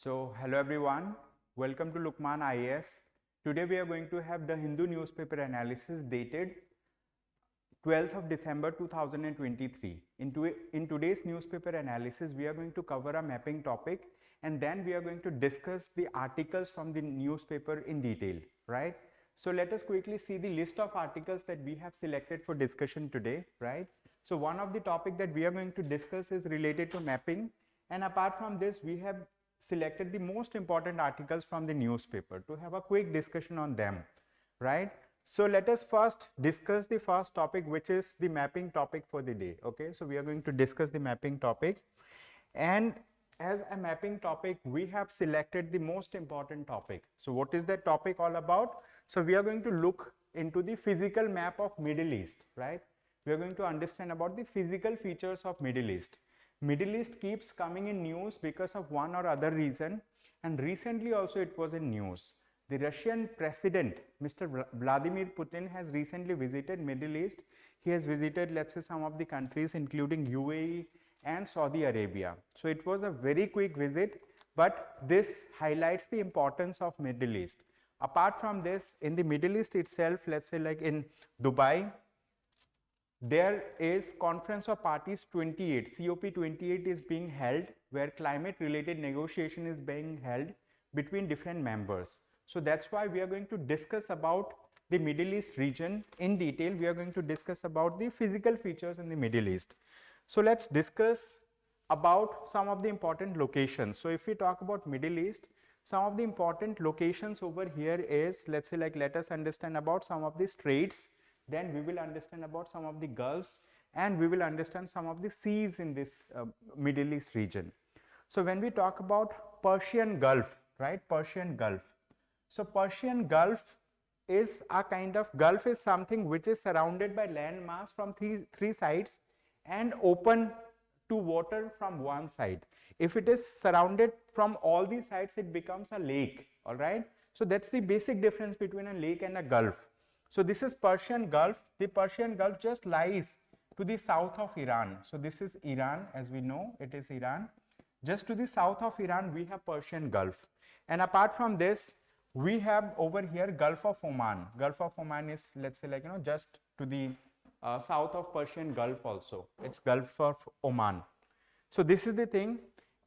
So, hello everyone, welcome to Lukmaan IAS. Today we are going to have the Hindu newspaper analysis dated 12th of December 2023. In today's newspaper analysis, we are going to cover a mapping topic and then we are going to discuss the articles from the newspaper in detail, right? So, let us quickly see the list of articles that we have selected for discussion today, right? So, one of the topic that we are going to discuss is related to mapping, and apart from this, we have selected the most important articles from the newspaper to have a quick discussion on them, right? So let us first discuss the first topic, which is the mapping topic for the day. Okay, so we are going to discuss the mapping topic, and as a mapping topic we have selected the most important topic. So what is that topic all about? So we are going to look into the physical map of Middle East, right? We are going to understand about the physical features of Middle East. Middle East keeps coming in news because of one or other reason, and recently also it was in news. The Russian president, Mr. Vladimir Putin, has recently visited Middle East. He has visited, let's say, some of the countries including UAE and Saudi Arabia. So it was a very quick visit, but this highlights the importance of Middle East. Apart from this, in the Middle East itself, let's say like in Dubai, there is Conference of Parties 28, COP28 is being held, where climate related negotiation is being held between different members. So that's why we are going to discuss about the Middle East region in detail. We are going to discuss about the physical features in the Middle East. So let's discuss about some of the important locations. So if we talk about Middle East, some of the important locations over here is, let's say like, let us understand about some of the straits. Then we will understand about some of the gulfs, and we will understand some of the seas in this Middle East region. So when we talk about Persian Gulf, right, Persian Gulf. So Persian Gulf is a kind of, Gulf is something which is surrounded by land mass from three sides and open to water from one side. If it is surrounded from all these sides, it becomes a lake, all right. So that's the basic difference between a lake and a gulf. So this is Persian Gulf. The Persian Gulf just lies to the south of Iran. So this is Iran, as we know, it is Iran. Just to the south of Iran, we have Persian Gulf. And apart from this, we have over here Gulf of Oman. Gulf of Oman is, let's say like, just to the south of Persian Gulf also. It's Gulf of Oman. So this is the thing.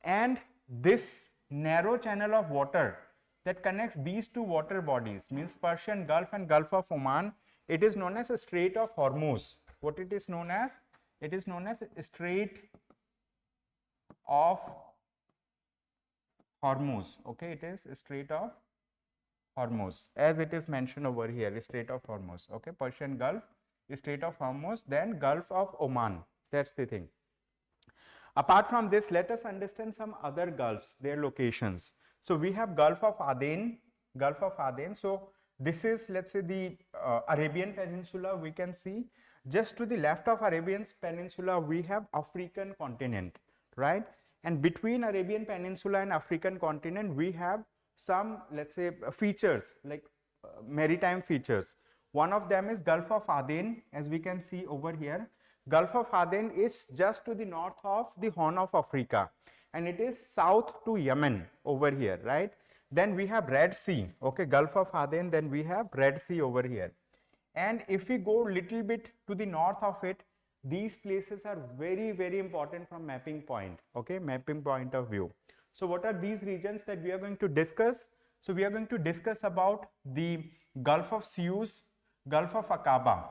And this narrow channel of water that connects these two water bodies, means Persian Gulf and Gulf of Oman, it is known as a Strait of Hormuz. What it is known as? It is known as Strait of Hormuz. Okay, it is Strait of Hormuz, as it is mentioned over here, Strait of Hormuz. Okay, Persian Gulf, Strait of Hormuz, then Gulf of Oman. That's the thing. Apart from this, let us understand some other gulfs, their locations. So we have Gulf of Aden, Gulf of Aden. So this is, let's say, the Arabian Peninsula. We can see just to the left of Arabian Peninsula, we have African continent, right? And between Arabian Peninsula and African continent, we have some, let's say, features like maritime features. One of them is Gulf of Aden, as we can see over here. Gulf of Aden is just to the north of the Horn of Africa, and it is south to Yemen over here, right? Then we have Red Sea, okay, Gulf of Aden, then we have Red Sea over here. And if we go little bit to the north of it, these places are very, very important from mapping point, okay, mapping point of view. So what are these regions that we are going to discuss? So we are going to discuss about the Gulf of Suez, Gulf of Aqaba.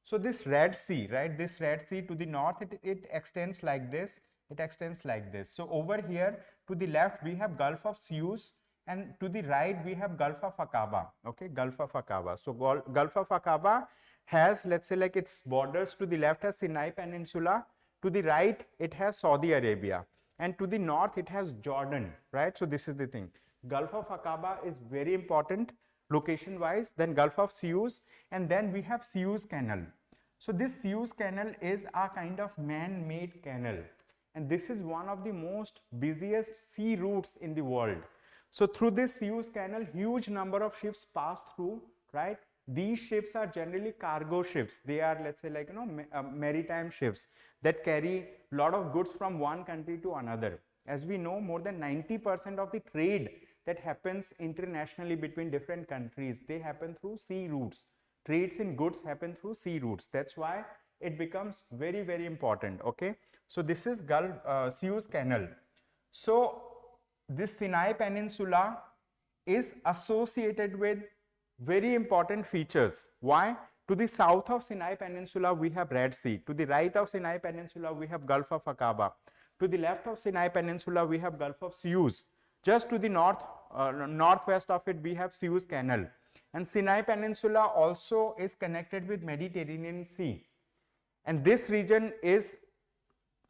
So this Red Sea, right, this Red Sea to the north, it extends like this, it extends like this. So over here to the left, we have Gulf of Suez, and to the right, we have Gulf of Aqaba, okay, Gulf of Aqaba. So Gulf of Aqaba has, let's say like, its borders to the left has Sinai Peninsula, to the right, it has Saudi Arabia, and to the north, it has Jordan, right? So this is the thing. Gulf of Aqaba is very important location wise, then Gulf of Suez, and then we have Suez Canal. So this Suez Canal is a kind of man-made canal, and this is one of the most busiest sea routes in the world. So through this Suez Canal, huge number of ships pass through, right? These ships are generally cargo ships. They are, let's say like, maritime ships that carry lot of goods from one country to another. As we know, more than 90% of the trade that happens internationally between different countries, they happen through sea routes. Trades in goods happen through sea routes. That's why it becomes very, very important. Okay, so this is Suez Canal. So this Sinai Peninsula is associated with very important features. Why? To the south of Sinai Peninsula, we have Red Sea. To the right of Sinai Peninsula, we have Gulf of Aqaba. To the left of Sinai Peninsula, we have Gulf of Suez. Just to the northwest of it, we have Suez Canal. And Sinai Peninsula also is connected with Mediterranean Sea. And this region is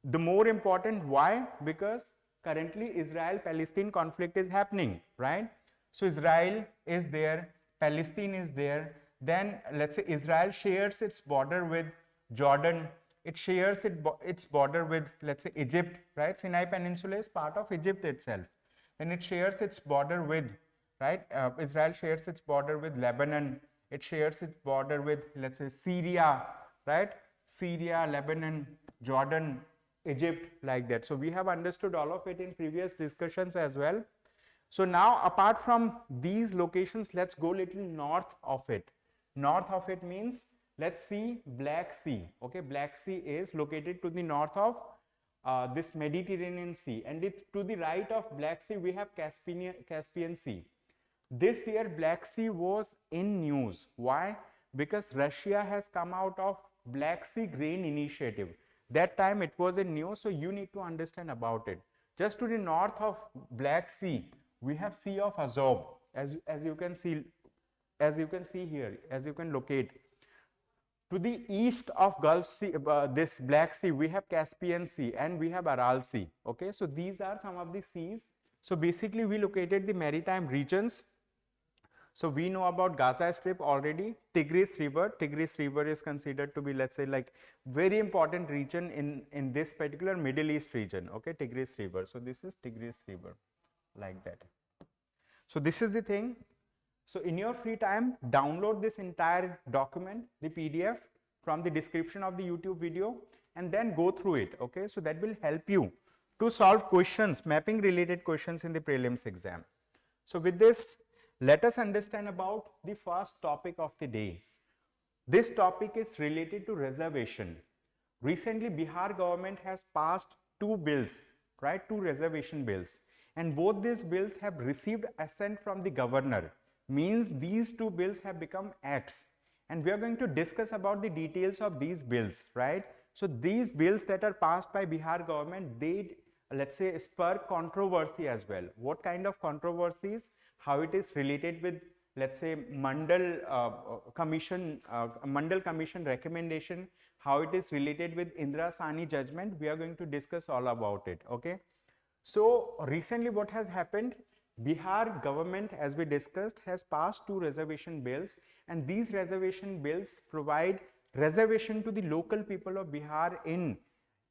the more important. Why? Because currently Israel-Palestine conflict is happening, right? So Israel is there, Palestine is there. Then let's say Israel shares its border with Jordan. It shares its border with, let's say, Egypt, right? Sinai Peninsula is part of Egypt itself. And it shares its border with, right? Israel shares its border with Lebanon. It shares its border with, let's say, Syria, right? Syria, Lebanon, Jordan, Egypt, like that. So we have understood all of it in previous discussions as well. So now, apart from these locations, let's go little north of it. North of it means, let's see Black Sea. Okay, Black Sea is located to the north of this Mediterranean Sea, and to the right of Black Sea we have Caspian Sea. This year Black Sea was in news. Why? Because Russia has come out of Black Sea Grain Initiative. That time it was in news, so you need to understand about it. Just to the north of Black Sea, we have Sea of Azov, as you can see here, as you can locate. To the east of Gulf Sea, this Black Sea, we have Caspian Sea and we have Aral Sea. Okay, so these are some of the seas. So basically, we located the maritime regions. So we know about Gaza Strip already. Tigris River is considered to be, let's say, like very important region in this particular Middle East region. Okay, Tigris River. So this is Tigris River, like that. So this is the thing. So in your free time, download this entire document, the PDF, from the description of the YouTube video, and then go through it. Okay, so that will help you to solve questions, mapping related questions in the prelims exam. So with this, let us understand about the first topic of the day. This topic is related to reservation. Recently, Bihar government has passed two bills, right? Two reservation bills, and both these bills have received assent from the governor. Means these two bills have become acts, and we are going to discuss about the details of these bills, right? So these bills that are passed by Bihar government, they, let's say, spur controversy as well. What kind of controversies? How it is related with, let's say, Mandal Commission recommendation, how it is related with Indira Sahni judgment. We are going to discuss all about it. Okay, so recently what has happened, Bihar government, as we discussed, has passed two reservation bills, and these reservation bills provide reservation to the local people of Bihar in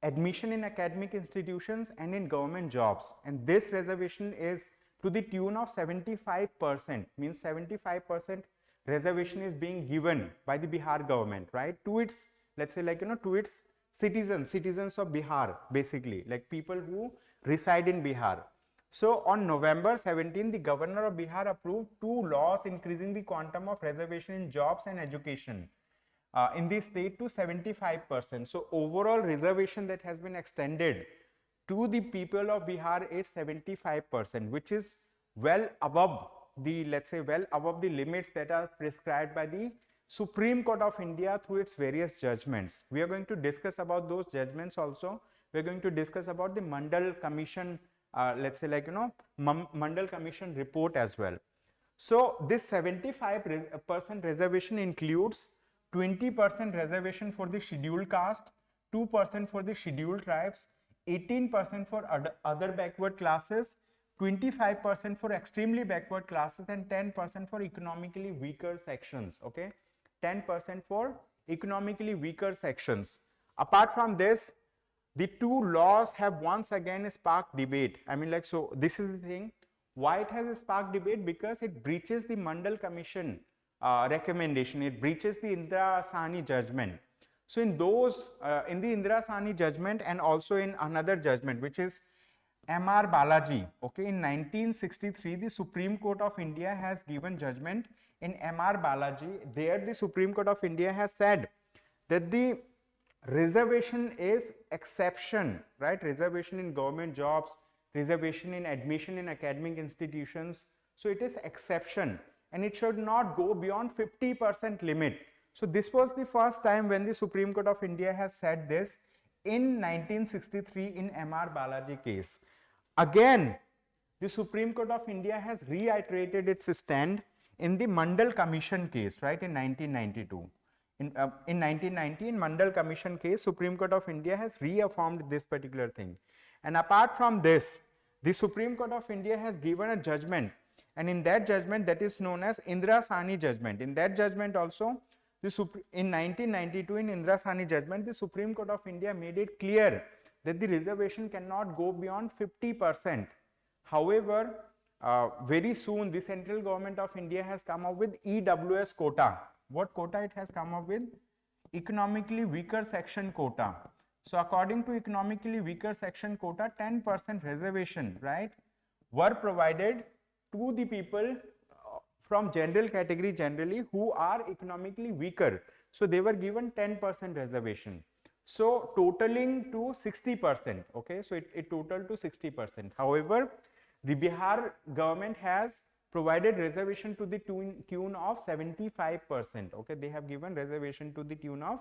admission in academic institutions and in government jobs. And this reservation is to the tune of 75%, means 75% reservation is being given by the Bihar government, right, to its, let's say, like, you know, to its citizens of Bihar, basically, like people who reside in Bihar. So on November 17, the governor of Bihar approved two laws increasing the quantum of reservation in jobs and education in the state to 75%. So overall reservation that has been extended to the people of Bihar is 75%, which is well above the, let's say, well above the limits that are prescribed by the Supreme Court of India through its various judgments. We are going to discuss about those judgments also. We are going to discuss about the Mandal Commission, let's say, like, you know, Mandal Commission report as well. So this 75% reservation includes 20% reservation for the scheduled caste, 2% for the scheduled tribes, 18% for other backward classes, 25% for extremely backward classes, and 10% for economically weaker sections. Okay, 10% for economically weaker sections. Apart from this, the two laws have once again sparked debate. I mean, like, so this is the thing. Why it has sparked debate? Because it breaches the Mandal Commission recommendation. It breaches the Indira Sahni judgment. So in those, in the Indira Sahni judgment and also in another judgment, which is M.R. Balaji. Okay, in 1963, the Supreme Court of India has given judgment in M.R. Balaji. There, the Supreme Court of India has said that the reservation is exception, right? Reservation in government jobs, reservation in admission in academic institutions. So it is exception, and it should not go beyond 50% limit. So this was the first time when the Supreme Court of India has said this in 1963 in M.R. Balaji case. Again, the Supreme Court of India has reiterated its stand in the Mandal Commission case, right, in 1992. In 1990, in Mandal Commission case, Supreme Court of India has reaffirmed this particular thing. And apart from this, the Supreme Court of India has given a judgment, and in that judgment, that is known as Indira Sahni judgment. In that judgment also, in 1992, in Indira Sahni judgment, the Supreme Court of India made it clear that the reservation cannot go beyond 50%. However, very soon the central government of India has come up with EWS quota. What quota it has come up with? Economically weaker section quota. So according to economically weaker section quota, 10% reservation, right, were provided to the people from general category generally who are economically weaker. So they were given 10% reservation. So totaling to 60%, okay, so it totaled to 60%. However, the Bihar government has provided reservation to the tune of 75%, okay, they have given reservation to the tune of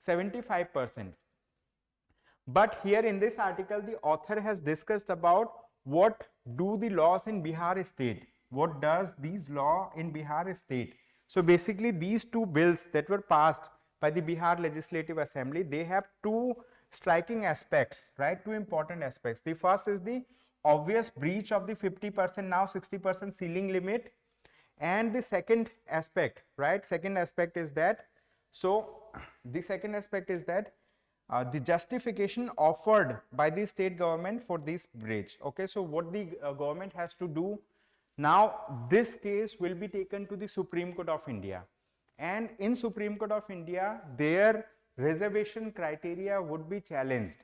75%. But here in this article, the author has discussed about what do the laws in Bihar state, what does these law in Bihar state. So basically these two bills that were passed by the Bihar Legislative Assembly, they have two striking aspects, right, two important aspects. The first is the obvious breach of the 50% now 60% ceiling limit, and the second aspect, right, second aspect is that, so the second aspect is that the justification offered by the state government for this breach. Okay, so what the government has to do now, this case will be taken to the Supreme Court of India, and in Supreme Court of India their reservation criteria would be challenged,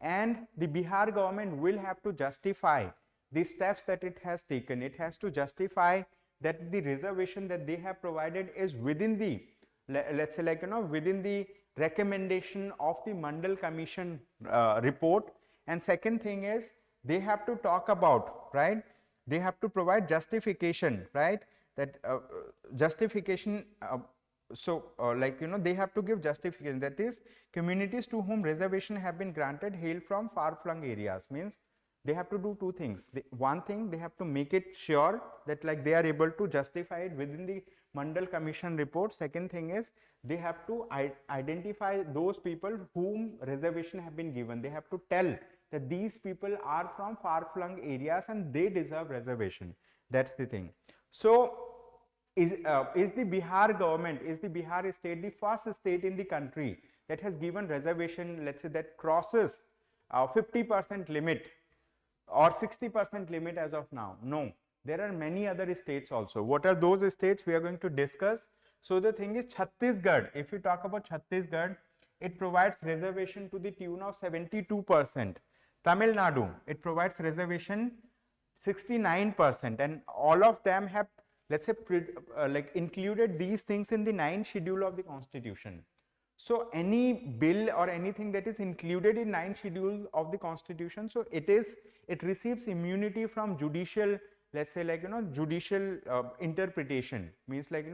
and the Bihar government will have to justify the steps that it has taken. It has to justify that the reservation that they have provided is within the, let's say, like, within the recommendation of the Mandal Commission report. And second thing is they have to talk about, right, they have to provide justification, right, that justification, they have to give justification, that is, communities to whom reservation have been granted hail from far-flung areas, means they have to do two things. One thing, they have to make it sure that like they are able to justify it within the Mandal Commission report. Second thing is they have to identify those people whom reservation have been given. They have to tell that these people are from far-flung areas and they deserve reservation. That's the thing. So is the Bihar government, is the Bihar state the first state in the country that has given reservation, let's say, that crosses 50% limit or 60% limit as of now? No, there are many other states also. What are those states? We are going to discuss. So the thing is, Chhattisgarh, if you talk about Chhattisgarh, it provides reservation to the tune of 72%. Tamil Nadu, it provides reservation 69%, and all of them have, let's say, included these things in the 9th schedule of the Constitution. So any bill or anything that is included in 9th schedule of the Constitution, so it receives immunity from judicial, let's say, like, judicial interpretation, means like,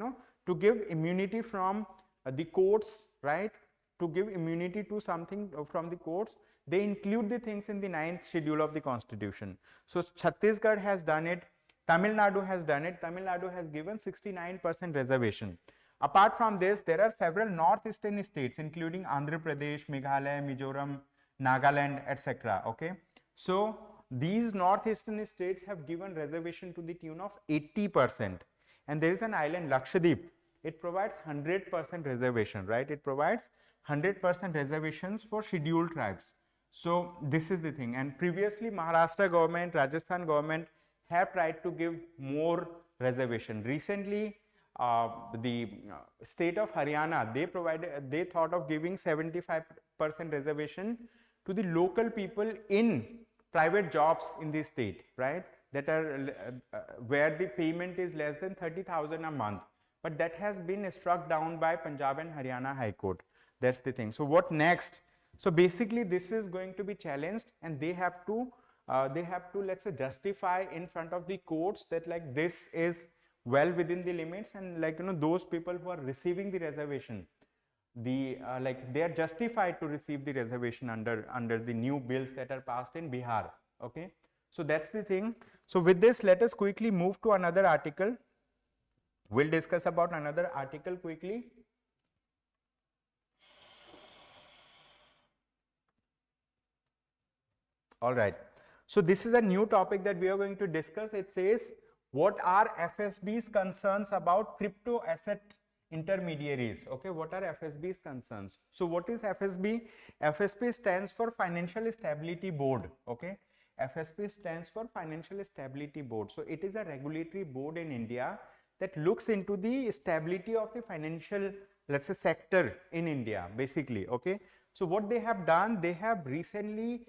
to give immunity from the courts, right, to give immunity to something from the courts, they include the things in the 9th schedule of the Constitution. So Chhattisgarh has done it, Tamil Nadu has done it. Tamil Nadu has given 69% reservation. Apart from this, there are several northeastern states including Andhra Pradesh, Meghalaya, Mizoram, Nagaland, etc. Okay, so these northeastern states have given reservation to the tune of 80%, and there is an island, Lakshadweep, it provides 100% reservation, right, it provides 100% reservations for scheduled tribes. So this is the thing, and previously Maharashtra government, Rajasthan government have tried to give more reservation. Recently the state of Haryana, they thought of giving 75% reservation to the local people in private jobs in the state, right, that are where the payment is less than 30,000 a month, but that has been struck down by Punjab and Haryana High Court. That's the thing. So what next? So basically this is going to be challenged, and they have to let's say justify in front of the courts that like this is well within the limits, and like those people who are receiving the reservation, the like they are justified to receive the reservation under the new bills that are passed in Bihar. Okay, so that's the thing. So with this, let us quickly move to another article. We'll discuss about another article quickly. All right. So this is a new topic that we are going to discuss. It says, what are FSB's concerns about crypto asset intermediaries? Okay, what are FSB's concerns? So what is FSB? FSB stands for Financial Stability Board. Okay, FSB stands for Financial Stability Board. So it is a regulatory board in India that looks into the stability of the financial, let's say, sector in India, basically. Okay, so what they have done, they have recently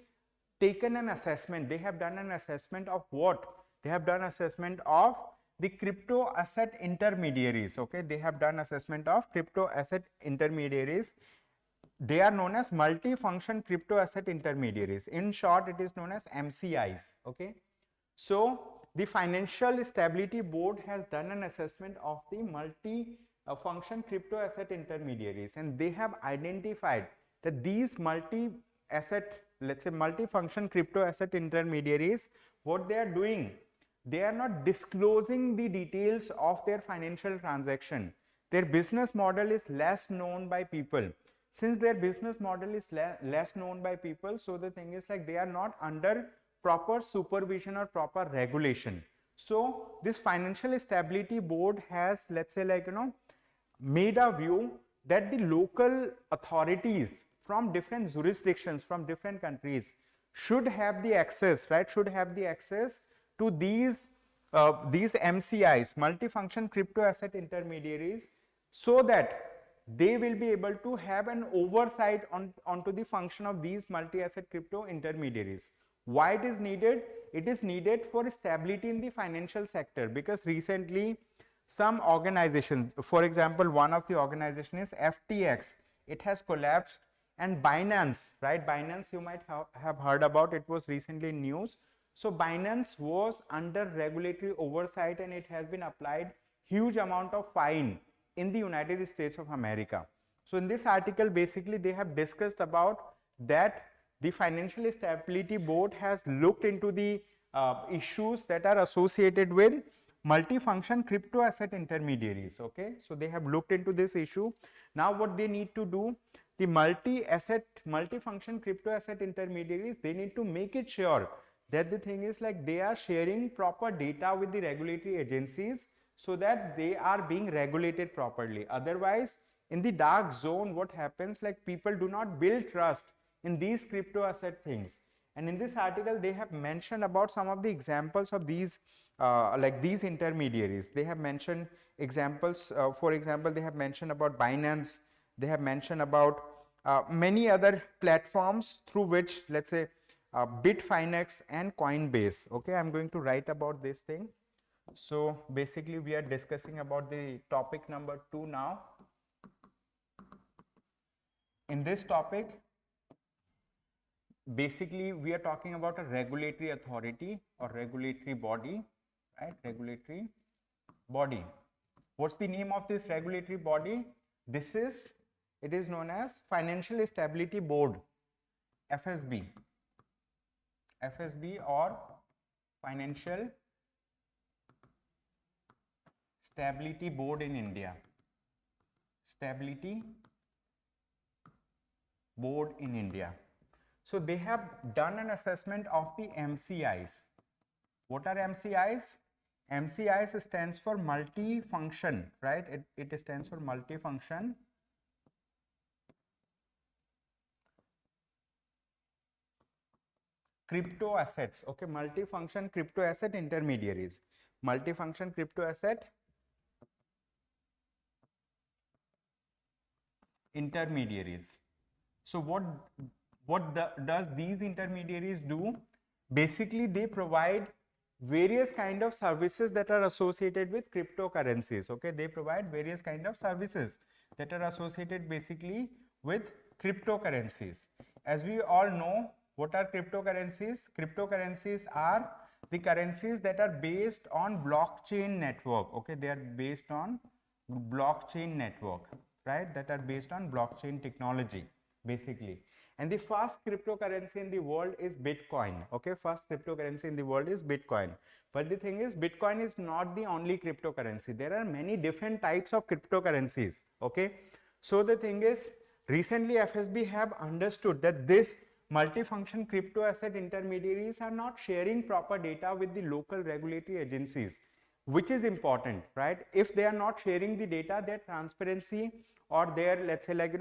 taken an assessment. They have done an assessment of what? They have done assessment of the crypto asset intermediaries. Okay, they have done assessment of crypto asset intermediaries. They are known as multi-function crypto asset intermediaries. In short, it is known as MCIs. Okay, so the Financial Stability Board has done an assessment of the multi-function crypto asset intermediaries, and they have identified that these multi-asset, let's say multi-function crypto asset intermediaries, what they are doing, they are not disclosing the details of their financial transaction. Their business model is less known by people. Since their business model is less known by people, so the thing is like they are not under proper supervision or proper regulation. So this Financial Stability Board has, let's say, like made a view that the local authorities from different jurisdictions, from different countries, should have the access, right, should have the access to these MCIs, multifunction crypto asset intermediaries, so that they will be able to have an oversight onto the function of these multi-asset crypto intermediaries. Why it is needed? It is needed for stability in the financial sector, because recently some organizations, for example, one of the organization is FTX, it has collapsed, and Binance, right, Binance you might have heard about, it was recently in news. So Binance was under regulatory oversight, and it has been applied huge amount of fine in the United States of America. So in this article, basically they have discussed about that the Financial Stability Board has looked into the issues that are associated with multifunction crypto asset intermediaries. Okay, so they have looked into this issue. Now what they need to do, the multifunction crypto asset intermediaries, they need to make it sure that the thing is like they are sharing proper data with the regulatory agencies, so that they are being regulated properly. Otherwise, in the dark zone, what happens, like people do not build trust in these crypto asset things. And in this article, they have mentioned about some of the examples of these like these intermediaries. They have mentioned examples, for example, they have mentioned about Binance, they have mentioned about many other platforms through which, let's say, Bitfinex and Coinbase. Okay, I'm going to write about this thing. So basically we are discussing about the topic number 2 now. In this topic, basically we are talking about a regulatory authority or regulatory body, right? Regulatory body. What's the name of this regulatory body? It is known as Financial Stability Board, FSB. FSB or Financial Stability Board in India. Stability Board in India. So they have done an assessment of the MCIs. What are MCIs? MCIs stands for multifunction, right? It stands for multifunction crypto assets. Okay, multifunction crypto asset intermediaries. Multifunction crypto asset intermediaries. So what does these intermediaries do? basically they provide various kind of services that are associated with cryptocurrencies. Okay, they provide various kind of services that are associated basically with cryptocurrencies. As we all know, what are cryptocurrencies? Cryptocurrencies are the currencies that are based on blockchain network. Okay, they are based on blockchain network, right? That are based on blockchain technology basically. And the first cryptocurrency in the world is Bitcoin. Okay, first cryptocurrency in the world is Bitcoin. But the thing is, Bitcoin is not the only cryptocurrency. There are many different types of cryptocurrencies. Okay, so the thing is, recently FSB have understood that this multifunction crypto asset intermediaries are not sharing proper data with the local regulatory agencies, which is important, right? If they are not sharing the data, their transparency or their, let's say, like,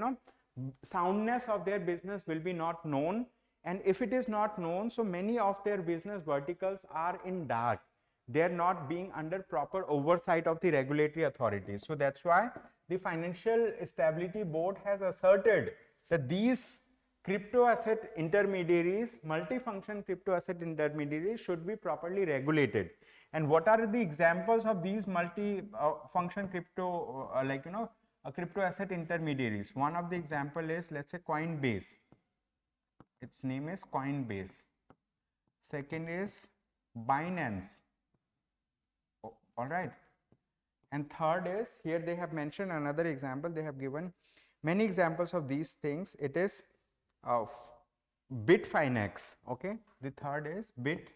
soundness of their business will be not known. And if it is not known, so many of their business verticals are in dark. They are not being under proper oversight of the regulatory authorities. So that's why the Financial Stability Board has asserted that these crypto asset intermediaries, multifunction crypto asset intermediaries, should be properly regulated. And what are the examples of these multi-function crypto, crypto asset intermediaries? One of the example is, let's say, Coinbase. Its name is Coinbase. Second is Binance. All right. And third is, here they have mentioned another example. They have given many examples of these things. It is Bitfinex. Okay. The third is Bitfinex.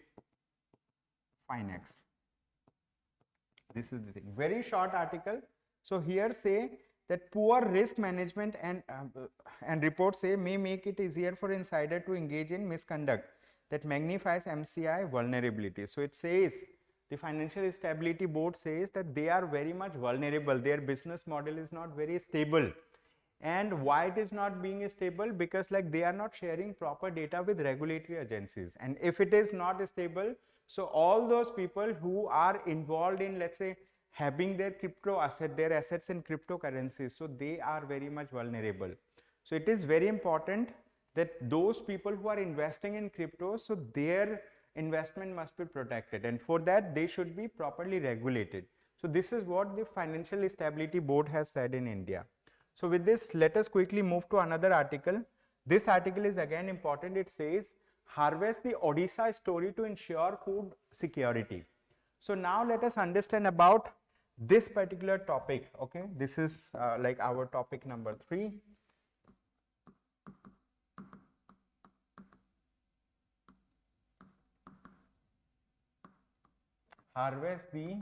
This is the thing. Very short article. So here say that poor risk management and reports say may make it easier for insider to engage in misconduct that magnifies MCI vulnerability. So it says, the Financial Stability Board says that they are very much vulnerable. Their business model is not very stable. And why it is not being stable? Because like they are not sharing proper data with regulatory agencies. And if it is not stable, so all those people who are involved in, let's say, having their crypto asset, their assets in cryptocurrencies, so they are very much vulnerable. So it is very important that those people who are investing in crypto, so their investment must be protected, and for that they should be properly regulated. So this is what the Financial Stability Board has said in India. So with this, let us quickly move to another article. This article is again important. It says, harvest the Odisha story to ensure food security. So now let us understand about this particular topic. Okay, this is like our topic number 3. Harvest the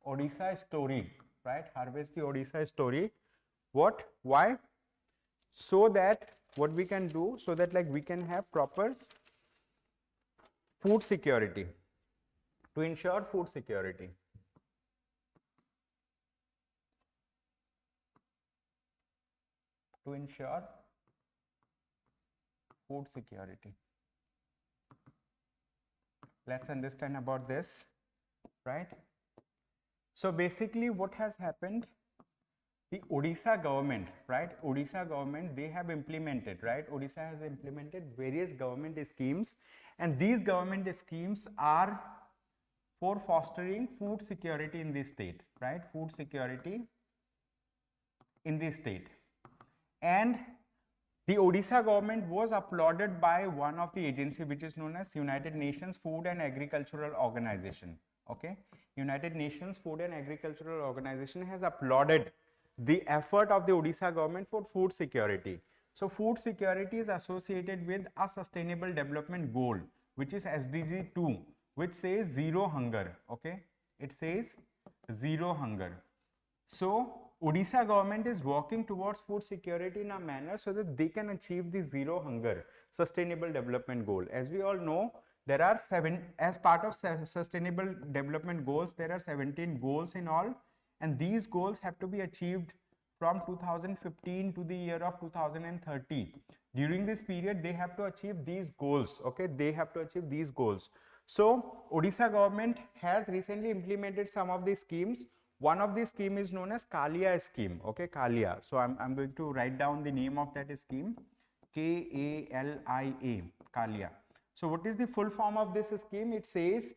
Odisha story, right? Harvest the Odisha story. What? Why? So that what we can do, so that like we can have proper food security, to ensure food security. To ensure food security. Let's understand about this, right? So basically what has happened, the Odisha government, right? Odisha government, they have implemented, right? Odisha has implemented various government schemes, and these government schemes are for fostering food security in the state, right? Food security in the state. And the Odisha government was applauded by one of the agency which is known as United Nations Food and Agricultural Organization. Okay, United Nations Food and Agricultural Organization has applauded the effort of the Odisha government for food security. So food security is associated with a sustainable development goal, which is SDG 2, which says zero hunger. Okay, it says zero hunger. So Odisha government is working towards food security in a manner so that they can achieve the zero hunger sustainable development goal. As we all know, there are as part of sustainable development goals, there are 17 goals in all, and these goals have to be achieved from 2015 to the year of 2030. During this period, they have to achieve these goals. Okay, they have to achieve these goals. So Odisha government has recently implemented some of these schemes. One of these scheme is known as Kalia scheme. Okay, Kalia. So I'm going to write down the name of that scheme, Kalia, Kalia. So what is the full form of this scheme? It says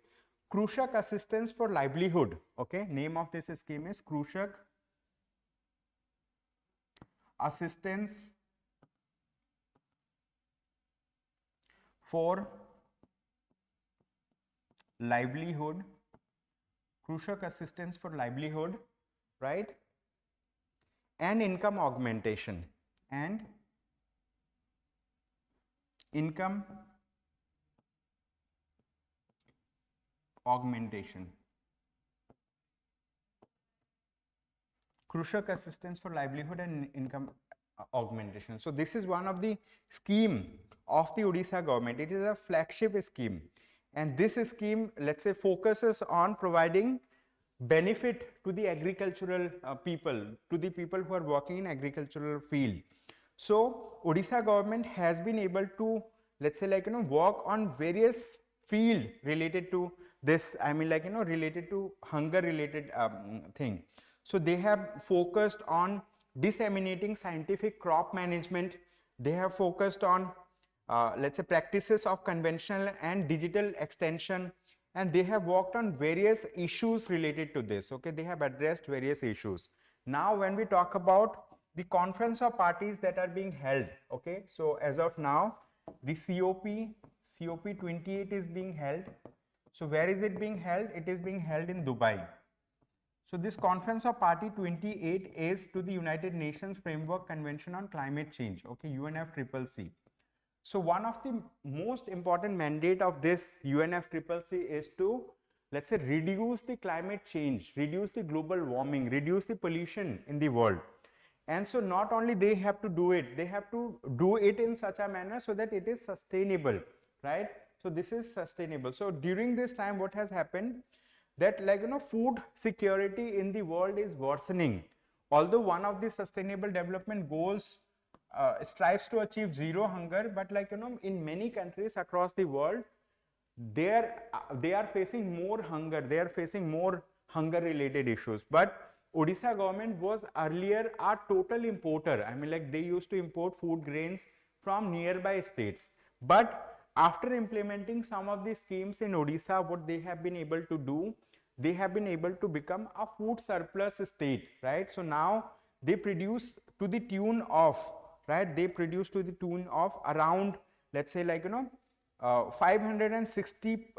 Krushak Assistance for Livelihood. Okay, name of this scheme is Krushak Assistance for Livelihood. Krushak Assistance for Livelihood, right? And income augmentation. And income augmentation. Krushak Assistance for Livelihood and Income Augmentation. So this is one of the scheme of the Odisha government. It is a flagship scheme, and this scheme, let's say, focuses on providing benefit to the agricultural people, to the people who are working in agricultural field. So Odisha government has been able to, let's say, like, work on various field related to this, I mean, like, related to hunger related thing. So they have focused on disseminating scientific crop management. They have focused on let's say practices of conventional and digital extension, and they have worked on various issues related to this. Okay, they have addressed various issues. Now when we talk about the conference of parties that are being held, okay, so as of now the COP 28 is being held. So where is it being held? It is being held in Dubai. So this conference of party 28 is to the United Nations Framework Convention on Climate Change, okay, UNFCCC. So one of the most important mandate of this UNFCCC is to, let's say, reduce the climate change, reduce the global warming, reduce the pollution in the world. And so not only they have to do it, they have to do it in such a manner so that it is sustainable, right? So this is sustainable. So during this time, what has happened, that, like, food security in the world is worsening. Although one of the sustainable development goals strives to achieve zero hunger, but, like, in many countries across the world, they are facing more hunger, they are facing more hunger related issues. But Odisha government was earlier a total importer. I mean, like, they used to import food grains from nearby states. But after implementing some of these schemes in Odisha, what they have been able to do, they have been able to become a food surplus state, right? So now they produce to the tune of, right, they produce to the tune of around, let's say, like, 560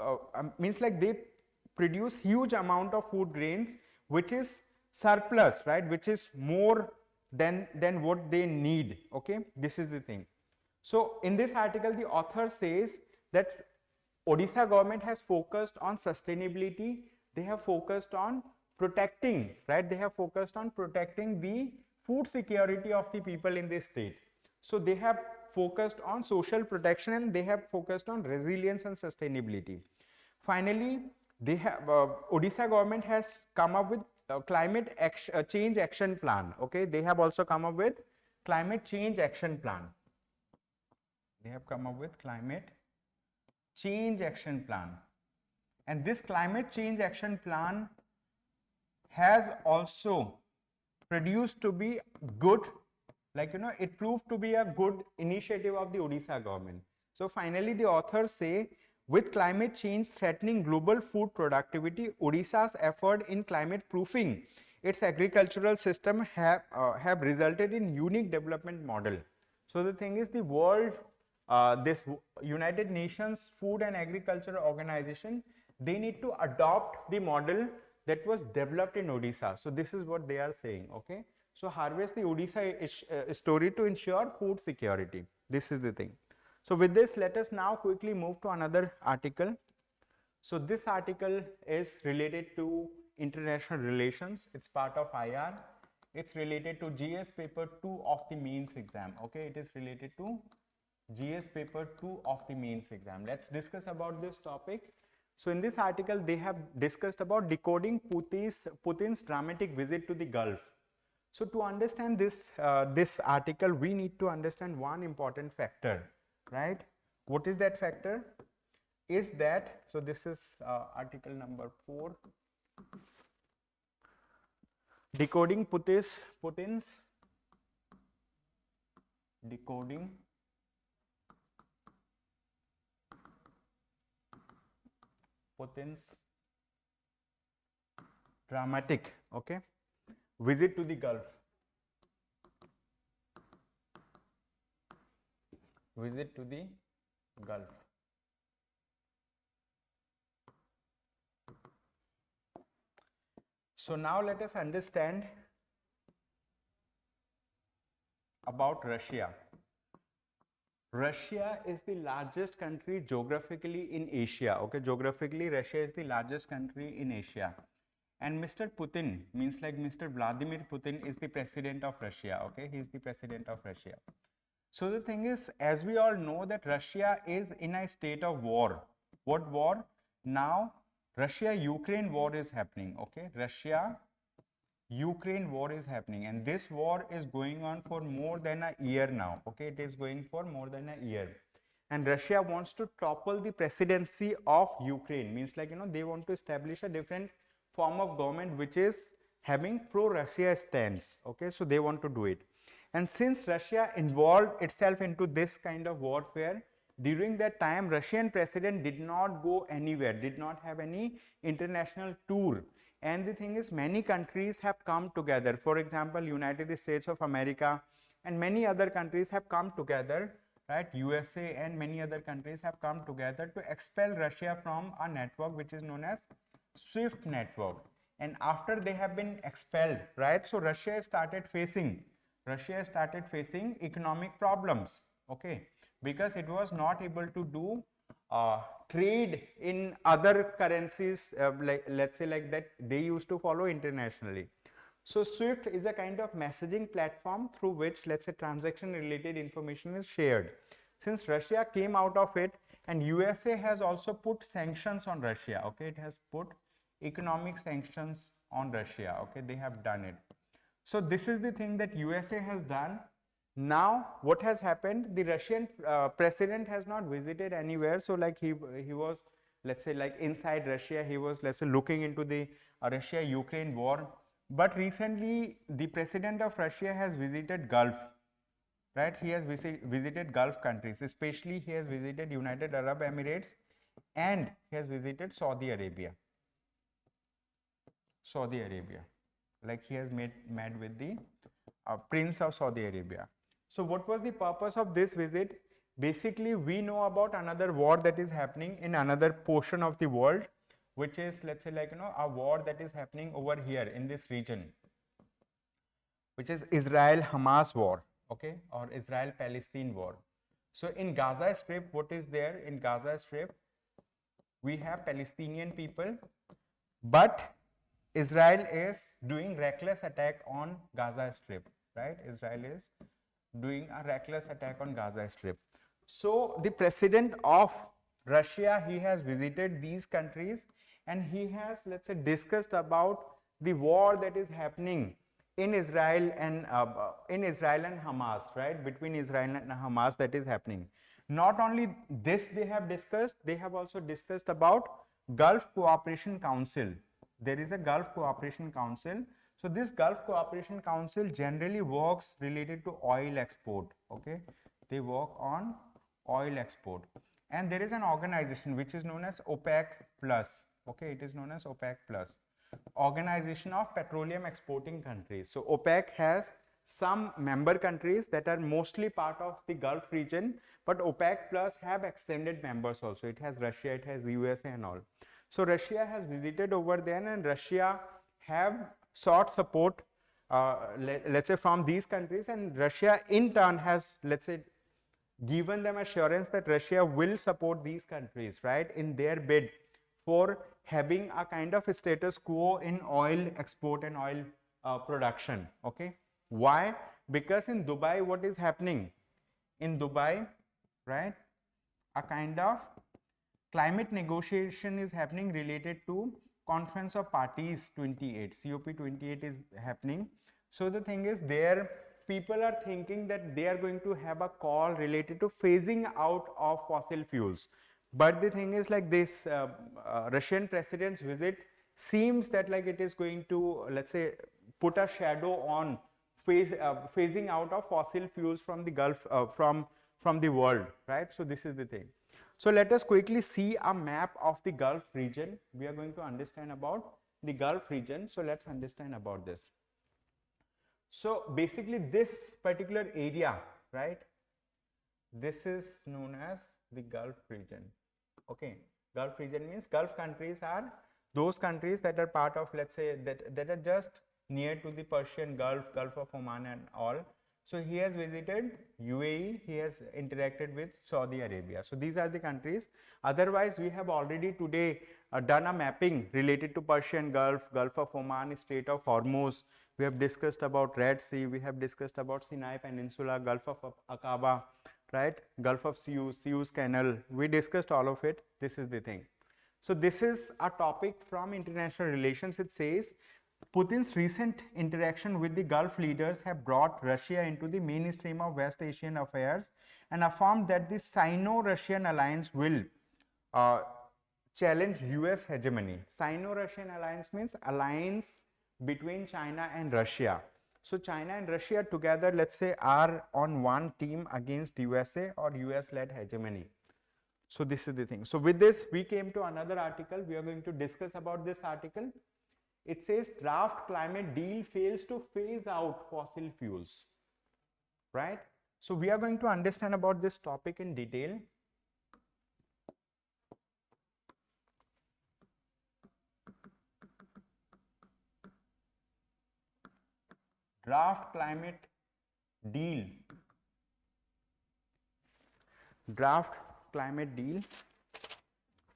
means, like, they produce huge amount of food grains which is surplus, right, which is more than what they need. Okay, this is the thing. So in this article the author says that Odisha government has focused on sustainability, they have focused on protecting, right, they have focused on protecting the food security of the people in this state. So they have focused on social protection and they have focused on resilience and sustainability. Finally, they have Odisha government has come up with climate change action plan. Okay, they have also come up with climate change action plan. They have come up with climate change action plan, and this climate change action plan has also produced to be good, like, it proved to be a good initiative of the Odisha government. So finally the authors say, with climate change threatening global food productivity, Odisha's effort in climate proofing its agricultural system have resulted in unique development model. So the thing is, the world, this United Nations Food and Agriculture Organization, they need to adopt the model that was developed in Odisha. So this is what they are saying. Okay, so harvest the Odisha story to ensure food security. This is the thing. So with this, let us now quickly move to another article. So this article is related to international relations. It's part of IR. It's related to GS paper 2 of the mains exam. Okay, it is related to GS paper 2 of the mains exam. Let's discuss about this topic. So in this article, they have discussed about decoding Putin's dramatic visit to the Gulf. So to understand this, this article, we need to understand one important factor, right? What is that factor? Is that, so this is article number 4, decoding Putin's decoding Putin's dramatic, okay, visit to the Gulf. Visit to the Gulf. So now let us understand about Russia. Russia is the largest country geographically in Asia. Okay, geographically Russia is the largest country in Asia. And Mr. Putin, means like Mr. Vladimir Putin, is the president of Russia. Okay, he is the president of Russia. So the thing is, as we all know that Russia is in a state of war. What war? Now Russia-Ukraine war is happening. Okay, Russia-Ukraine war is happening, and this war is going on for more than a year now. Okay, it is going for more than a year, and Russia wants to topple the presidency of Ukraine. Means like, you know, they want to establish a different form of government which is having pro-Russia stance. Okay, so they want to do it. And since Russia involved itself into this kind of warfare, during that time Russian president did not go anywhere, did not have any international tour. And the thing is, many countries have come together. For example, United States of America and many other countries have come together, right? USA and many other countries have come together to expel Russia from a network which is known as SWIFT network. And after they have been expelled, right, so Russia started facing economic problems, okay, because it was not able to do trade in other currencies, like let's say like that they used to follow internationally. So SWIFT is a kind of messaging platform through which, let's say, transaction related information is shared. Since Russia came out of it, and USA has also put sanctions on Russia, okay, it has put economic sanctions on Russia, okay, they have done it. So this is the thing that USA has done. Now what has happened, the Russian president has not visited anywhere. So like he was, let's say, like inside Russia, he was, let's say, looking into the Russia-Ukraine war. But recently the president of Russia has visited Gulf, right? He has visited Gulf countries, especially he has visited United Arab Emirates and he has visited Saudi Arabia. Like he has met with the Prince of Saudi Arabia. So what was the purpose of this visit? Basically, we know about another war that is happening in another portion of the world, which is, let's say, like, you know, a war that is happening over here in this region, which is Israel-Hamas war, okay, or Israel-Palestine war. So in Gaza Strip, what is there in Gaza Strip? We have Palestinian people, but Israel is doing reckless attack on Gaza Strip, right? Israel is doing a reckless attack on Gaza Strip. So the president of Russia, he has visited these countries and he has, let's say, discussed about the war that is happening in Israel and Hamas, right? Between Israel and Hamas that is happening. Not only this they have discussed, they have also discussed about Gulf Cooperation Council. There is a Gulf Cooperation Council. So this Gulf Cooperation Council generally works related to oil export, okay? They work on oil export. And there is an organization which is known as OPEC plus, okay? It is known as OPEC plus, Organization of Petroleum Exporting Countries. So OPEC has some member countries that are mostly part of the Gulf region, but OPEC plus have extended members also. It has Russia, it has USA and all. So Russia has visited over there and Russia have sought support, let's say, from these countries, and Russia in turn has, let's say, given them assurance that Russia will support these countries, right, in their bid for having a kind of a status quo in oil export and oil production, okay? Why? Because in Dubai, what is happening? In Dubai, right, a kind of climate negotiation is happening related to Conference of Parties 28, COP28 is happening. So the thing is, there people are thinking that they are going to have a call related to phasing out of fossil fuels. But the thing is, like, this Russian president's visit seems that like it is going to, let's say, put a shadow on phasing out of fossil fuels from the Gulf, from the world, right? So this is the thing. So let us quickly see a map of the Gulf region. We are going to understand about the Gulf region. So let's understand about this. So basically this particular area, right, this is known as the Gulf region. Okay, Gulf region means Gulf countries are those countries that are part of, let's say, that are just near to the Persian Gulf, Gulf of Oman and all. So he has visited UAE, he has interacted with Saudi Arabia. So these are the countries. Otherwise, we have already today done a mapping related to Persian Gulf, Gulf of Oman, Strait of Hormuz. We have discussed about Red Sea, we have discussed about Sinai Peninsula, Gulf of Aqaba, right, Gulf of Suez, Suez Canal. We discussed all of it. This is the thing. So this is a topic from international relations. It says Putin's recent interaction with the Gulf leaders have brought Russia into the mainstream of West Asian affairs and affirmed that the Sino-Russian alliance will challenge US hegemony. Sino-Russian alliance means alliance between China and Russia. So China and Russia together, let's say, are on one team against USA or US-led hegemony. So this is the thing. So with this, we came to another article. We are going to discuss about this article. It says draft climate deal fails to phase out fossil fuels, right? So we are going to understand about this topic in detail. Draft climate deal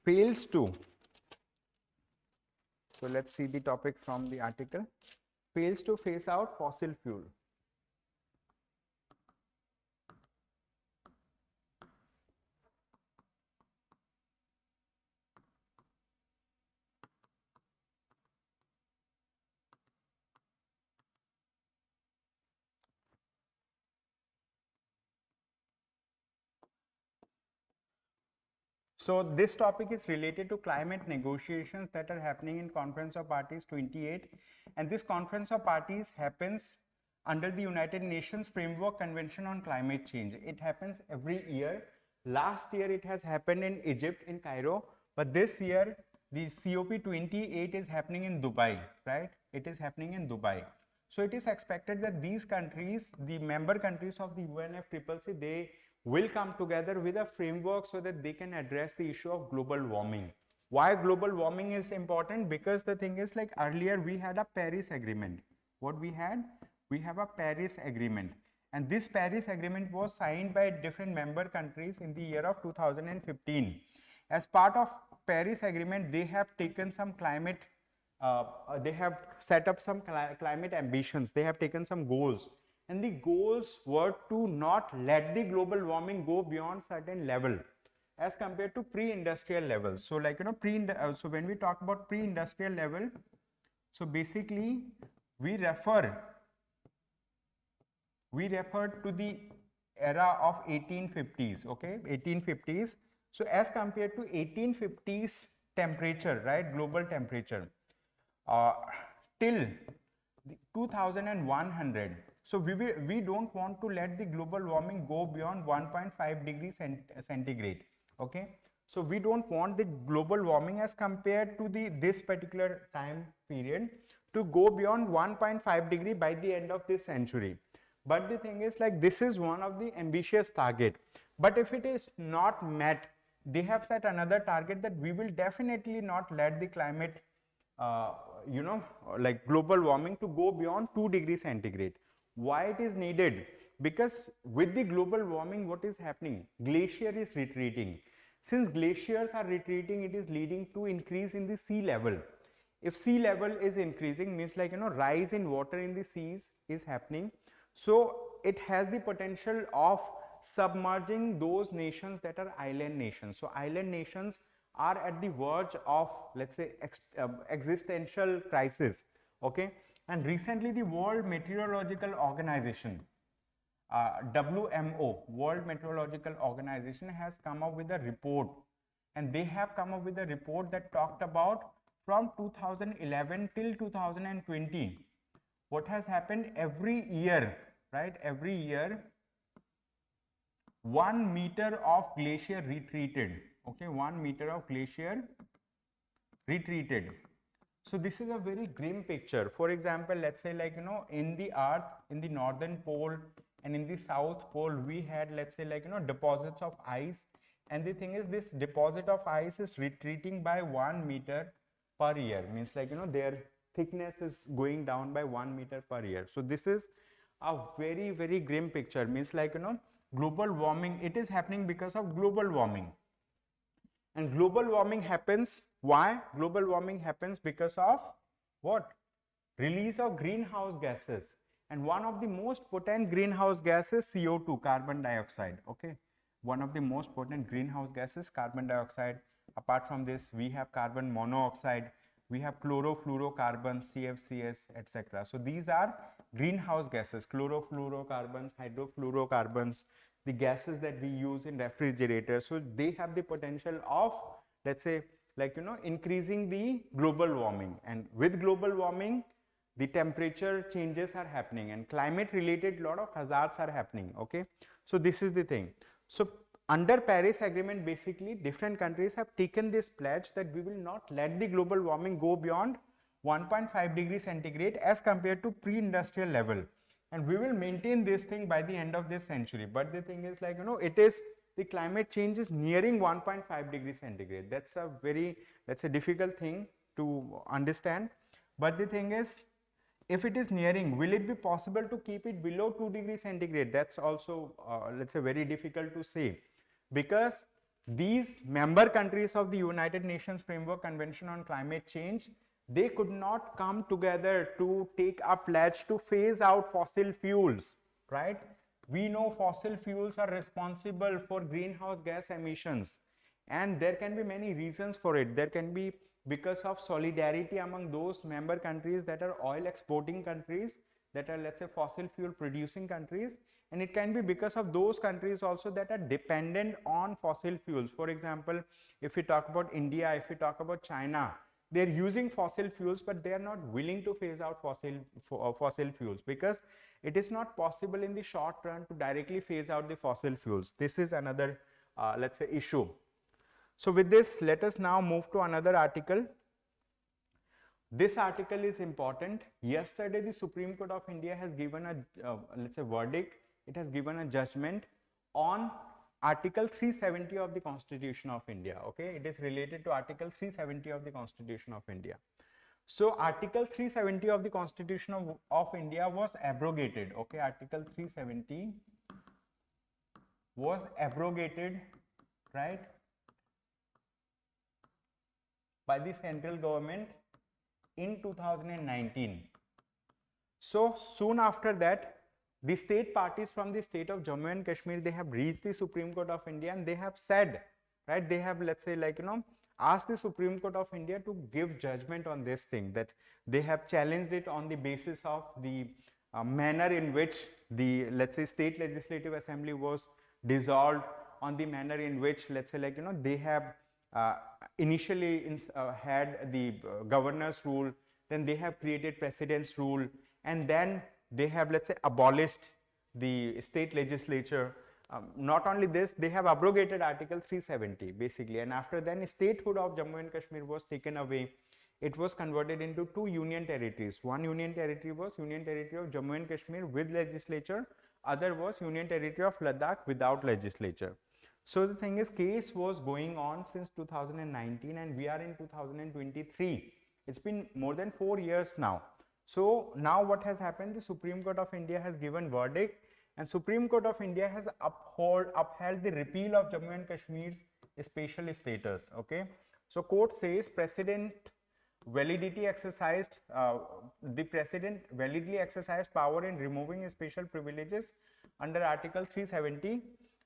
fails to, so let's see the topic from the article, fails to phase out fossil fuel. So this topic is related to climate negotiations that are happening in Conference of Parties 28, and this Conference of Parties happens under the United Nations Framework Convention on Climate Change. It happens every year. Last year it has happened in Egypt, in Cairo, but this year the COP28 is happening in Dubai, right? It is happening in Dubai. So it is expected that these countries, the member countries of the UNFCCC, they will come together with a framework so that they can address the issue of global warming. Why global warming is important? Because the thing is, like earlier we had a Paris Agreement. What we had? We have a Paris Agreement. And this Paris Agreement was signed by different member countries in the year of 2015. As part of Paris Agreement, they have taken some climate, they have set up some climate ambitions, they have taken some goals. And the goals were to not let the global warming go beyond certain level as compared to pre-industrial levels. So like, you know, so when we talk about pre-industrial level, so basically we refer to the era of 1850s, okay, 1850s. So as compared to 1850s temperature, right, global temperature, till 2100. So we don't want to let the global warming go beyond 1.5 degrees centigrade, okay. So we don't want the global warming as compared to this particular time period to go beyond 1.5 degree by the end of this century. But the thing is, like, this is one of the ambitious target. But if it is not met, they have set another target that we will definitely not let the climate, you know, like global warming to go beyond 2 degrees centigrade. Why it is needed? Because with the global warming, what is happening? Glacier is retreating. Since glaciers are retreating, it is leading to increase in the sea level. If sea level is increasing, means like, you know, rise in water in the seas is happening. So it has the potential of submerging those nations that are island nations. So island nations are at the verge of, let's say, existential crisis, okay. And recently the World Meteorological Organization, WMO, World Meteorological Organization, has come up with a report, and they have come up with a report that talked about from 2011 till 2020 what has happened every year, right? Every year 1 meter of glacier retreated. Okay, 1 meter of glacier retreated. So this is a very grim picture. For example, let's say like, in the earth, in the northern pole and in the south pole, we had, let's say like, deposits of ice. And the thing is, this deposit of ice is retreating by 1 meter per year. Means like, their thickness is going down by 1 meter per year. So this is a very, very grim picture. Means like, global warming, it is happening because of global warming. And global warming happens, why? Global warming happens because of what? Release of greenhouse gases. And one of the most potent greenhouse gases, CO2, carbon dioxide. Okay, one of the most potent greenhouse gases, carbon dioxide. Apart from this, we have carbon monoxide, we have chlorofluorocarbons, CFCs, etc. So these are greenhouse gases, chlorofluorocarbons, hydrofluorocarbons, the gases that we use in refrigerators. So they have the potential of, let's say, like, increasing the global warming. And with global warming, the temperature changes are happening and climate related lot of hazards are happening. Okay, so this is the thing. So under Paris Agreement, basically different countries have taken this pledge that we will not let the global warming go beyond 1.5 degrees centigrade as compared to pre-industrial level, and we will maintain this thing by the end of this century. But the thing is like, it is, the climate change is nearing 1.5 degrees centigrade. That's a very, that's a difficult thing to understand. But the thing is, if it is nearing, will it be possible to keep it below 2 degrees centigrade? That's also, let's say, very difficult to say, because these member countries of the United Nations Framework Convention on Climate Change, they could not come together to take a pledge to phase out fossil fuels, right? We know fossil fuels are responsible for greenhouse gas emissions, and there can be many reasons for it. There can be because of solidarity among those member countries that are oil exporting countries, that are, let's say, fossil fuel producing countries, and it can be because of those countries also that are dependent on fossil fuels. For example, if we talk about India, if we talk about China, they are using fossil fuels, but they are not willing to phase out fossil fuels because it is not possible in the short run to directly phase out the fossil fuels. This is another, let's say, issue. So with this, let us now move to another article. This article is important. Yesterday, the Supreme Court of India has given a, let's say, verdict. It has given a judgment on Article 370 of the Constitution of India. Okay, it is related to Article 370 of the Constitution of India. So Article 370 of the Constitution of India was abrogated. Okay, Article 370 was abrogated, right, by the central government in 2019. So soon after that, the state parties from the state of Jammu and Kashmir, they have reached the Supreme Court of India and they have said, right, they have, let's say, like, asked the Supreme Court of India to give judgment on this thing, that they have challenged it on the basis of the manner in which the, let's say, state legislative assembly was dissolved, on the manner in which, let's say, like, they have initially had the governor's rule, then they have created president's rule, and then they have, let's say, abolished the state legislature. Not only this, they have abrogated Article 370 basically, and after then statehood of Jammu and Kashmir was taken away. It was converted into 2 union territories. One union territory was Union Territory of Jammu and Kashmir with legislature, other was Union Territory of Ladakh without legislature. So the thing is, case was going on since 2019 and we are in 2023. It's been more than 4 years now. So now what has happened, the Supreme Court of India has given verdict, and Supreme Court of India has upheld the repeal of Jammu and Kashmir's special status. Okay, so court says President validity exercised, the President validly exercised power in removing special privileges under Article 370.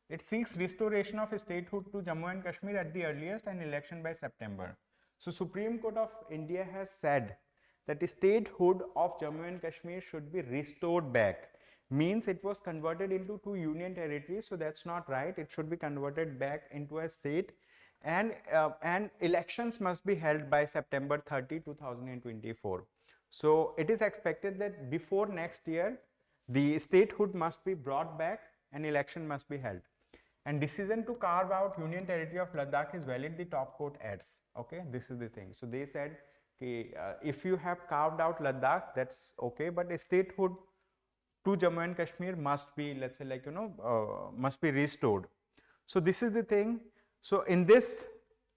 It seeks restoration of statehood to Jammu and Kashmir at the earliest and election by September. So Supreme Court of India has said that the statehood of Jammu and Kashmir should be restored back. Means it was converted into 2 union territories, so that's not right. It should be converted back into a state, and elections must be held by September 30, 2024. So it is expected that before next year, the statehood must be brought back and election must be held. And decision to carve out Union Territory of Ladakh is valid, the top court adds. Okay, this is the thing. So they said, okay, if you have carved out Ladakh, that's okay, but a statehood to Jammu and Kashmir must be, let's say, like, must be restored. So this is the thing. So in this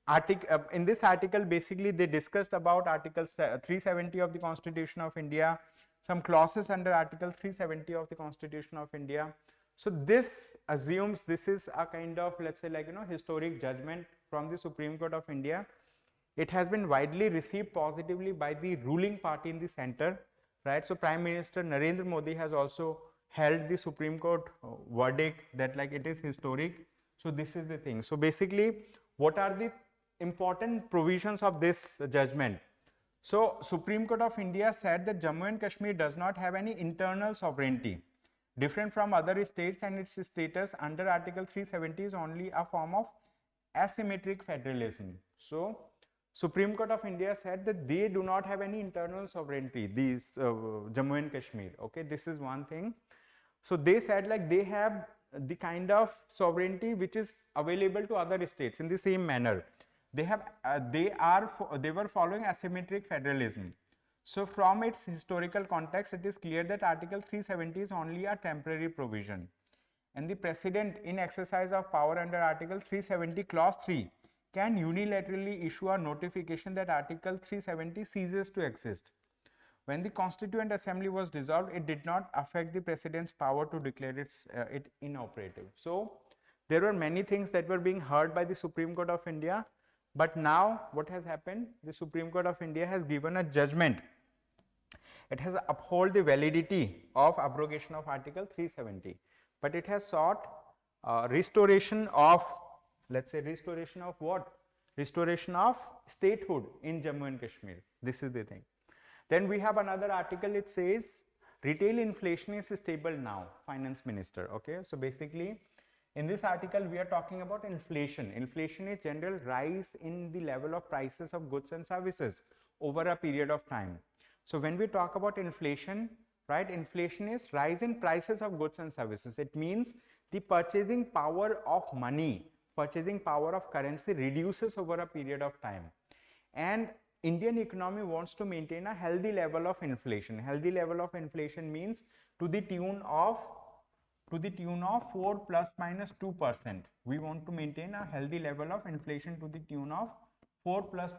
article, basically they discussed about Article 370 of the Constitution of India, some clauses under Article 370 of the Constitution of India. So this assumes this is a kind of, let's say, like, historic judgment from the Supreme Court of India. It has been widely received positively by the ruling party in the center, right? So Prime Minister Narendra Modi has also held the Supreme Court verdict that like it is historic. So this is the thing. So basically, what are the important provisions of this judgment? So Supreme Court of India said that Jammu and Kashmir does not have any internal sovereignty different from other states, and its status under Article 370 is only a form of asymmetric federalism. So Supreme Court of India said that they do not have any internal sovereignty, these Jammu and Kashmir. Okay, this is one thing. So they said like they have the kind of sovereignty which is available to other states in the same manner. They were following asymmetric federalism. So from its historical context, it is clear that Article 370 is only a temporary provision, and the President, in exercise of power under Article 370 Clause 3, can unilaterally issue a notification that Article 370 ceases to exist. When the Constituent Assembly was dissolved, it did not affect the President's power to declare it inoperative. So there were many things that were being heard by the Supreme Court of India, but now what has happened? The Supreme Court of India has given a judgment. It has upheld the validity of abrogation of Article 370, but it has sought restoration of, let's say, restoration of what? Restoration of statehood in Jammu and Kashmir. This is the thing. Then we have another article. It says retail inflation is stable now, Finance Minister. Okay, so basically in this article we are talking about inflation. Inflation is general rise in the level of prices of goods and services over a period of time. So when we talk about inflation, right, inflation is rise in prices of goods and services. It means the purchasing power of money, purchasing power of currency reduces over a period of time. And Indian economy wants to maintain a healthy level of inflation. Healthy level of inflation means to the tune of 4 plus minus 2%. We want to maintain a healthy level of inflation to the tune of 4 plus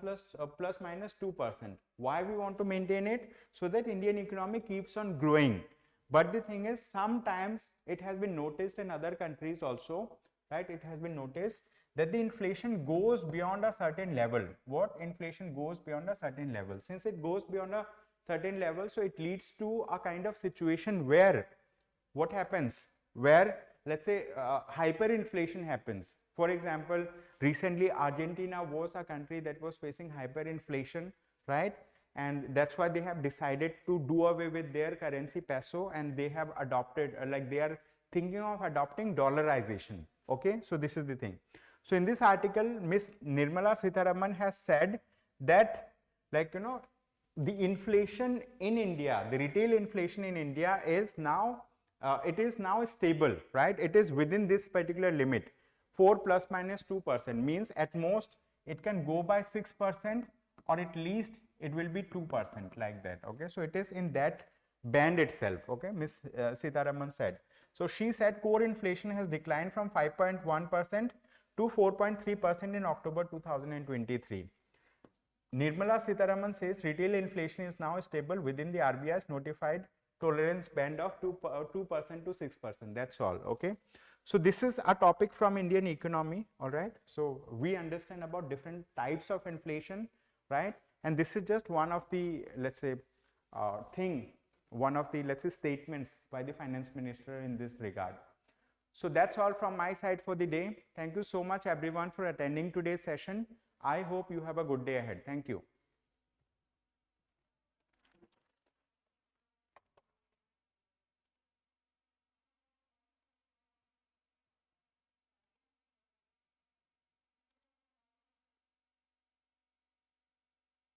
minus 2%. Why we want to maintain it? So that Indian economy keeps on growing. But the thing is, sometimes it has been noticed in other countries also, right? It has been noticed that the inflation goes beyond a certain level. What? Inflation goes beyond a certain level. Since it goes beyond a certain level, so it leads to a kind of situation where what happens? Where, let's say, hyperinflation happens. For example, recently Argentina was a country that was facing hyperinflation, right? And that's why they have decided to do away with their currency peso, and they have adopted, like they are thinking of adopting dollarization. Okay, so this is the thing. So in this article, Ms. Nirmala Sitharaman has said that, like, the inflation in India, the retail inflation in India is now, it is now stable, right? It is within this particular limit. 4 plus minus 2% means at most it can go by 6%, or at least it will be 2%, like that. Okay, so it is in that band itself. Okay, Ms. Sitharaman said. So she said core inflation has declined from 5.1% to 4.3% in October 2023. Nirmala Sitharaman says retail inflation is now stable within the RBI's notified tolerance band of 2% to 6%. That's all. Okay. So this is a topic from Indian economy. All right. So we understand about different types of inflation, right? And this is just one of the, let's say, statements by the finance minister in this regard. So that's all from my side for the day. Thank you so much everyone for attending today's session. I hope you have a good day ahead. Thank you.